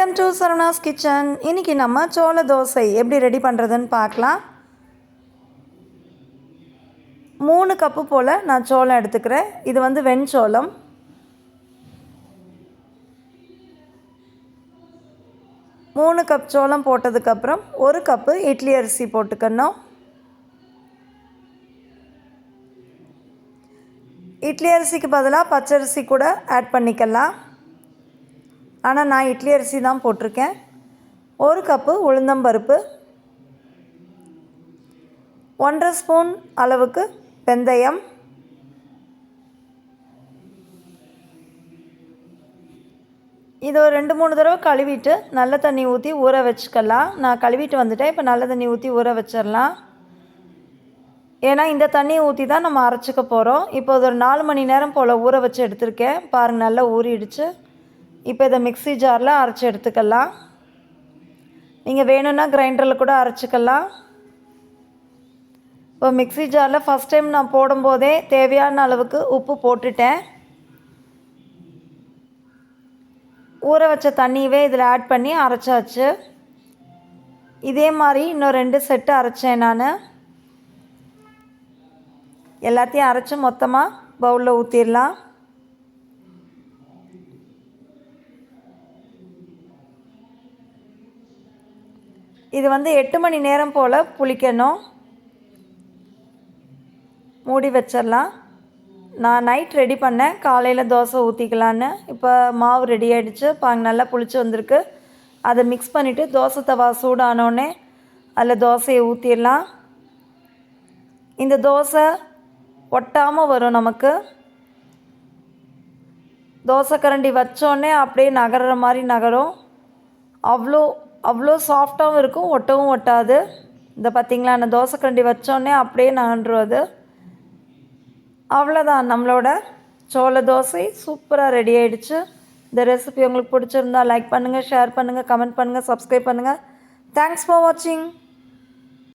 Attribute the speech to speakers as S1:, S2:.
S1: Welcome to Saravanas kitchen. இன்றைக்கி நம்ம சோள தோசை எப்படி ரெடி பண்ணுறதுன்னு பார்க்கலாம். 3 கப்பு போல் நான் சோளம் எடுத்துக்கிறேன். இது வந்து வெண்சோளம். மூணு கப் சோளம் போட்டதுக்கப்புறம் 1 கப்பு இட்லி அரிசி போட்டுக்கணும். இட்லி அரிசிக்கு பதிலாக பச்சரிசி கூட ஆட் பண்ணிக்கலாம். ஆனால் நான் இட்லி அரிசி தான் போட்டிருக்கேன். 1 கப்பு உளுந்தம்பருப்பு, 1½ ஸ்பூன் அளவுக்கு வெந்தயம், இது ஒரு 2-3 தடவை கழுவிட்டு நல்ல தண்ணி ஊற்றி ஊற வச்சுக்கலாம். நான் கழுவிட்டு வந்துட்டேன். இப்போ நல்ல தண்ணி ஊற்றி ஊற வச்சிடலாம். ஏன்னா இந்த தண்ணியை ஊற்றி தான் நம்ம அரைச்சிக்க போகிறோம். இப்போ ஒரு 4 மணி நேரம் போல் ஊற வச்சு எடுத்திருக்கேன். பாருங்கள், நல்லா ஊறிடுச்சு. இப்போ இதை மிக்ஸி ஜாரில் அரைச்சி எடுத்துக்கலாம். நீங்கள் வேணும்னா கிரைண்டரில் கூட அரைச்சிக்கலாம். இப்போ மிக்ஸி ஜாரில் ஃபஸ்ட் டைம் நான் போடும்போதே தேவையான அளவுக்கு உப்பு போட்டுட்டேன். ஊற வச்ச தண்ணியவே இதில் ஆட் பண்ணி அரைச்சாச்சு. இதே மாதிரி இன்னும் 2 செட்டு அரைச்சேன் நான். எல்லாத்தையும் அரைச்சி மொத்தமாக பவுலில் ஊற்றிடலாம். இது வந்து 8 மணி நேரம் போல் புளிக்கணும். மூடி வச்சிடலாம். நான் நைட் ரெடி பண்ணேன், காலையில் தோசை ஊற்றிக்கலான்னு. இப்போ மாவு ரெடி ஆகிடுச்சு. நல்லா புளிச்சு வந்திருக்கு. அதை மிக்ஸ் பண்ணிவிட்டு தோசை தவா சூடானோடனே அதில் தோசையை ஊற்றிடலாம். இந்த தோசை ஒட்டாமல் வரும். நமக்கு தோசை கரண்டி வச்சோடனே அப்படியே நகர்ற மாதிரி நகரும். அவ்வளோ சாஃப்டாகவும் இருக்கும், ஒட்டவும் ஒட்டாது. இந்த பார்த்திங்களா, நான் தோசை கரண்டி வச்சோடனே அப்படியே நகன்றுவது. அவ்வளோதான், நம்மளோட சோள தோசை சூப்பராக ரெடி ஆகிடுச்சு. இந்த ரெசிபி உங்களுக்கு பிடிச்சிருந்தா லைக் பண்ணுங்கள், ஷேர் பண்ணுங்கள், கமெண்ட் பண்ணுங்கள், சப்ஸ்கிரைப் பண்ணுங்கள். தேங்க்ஸ் ஃபார் வாட்சிங்.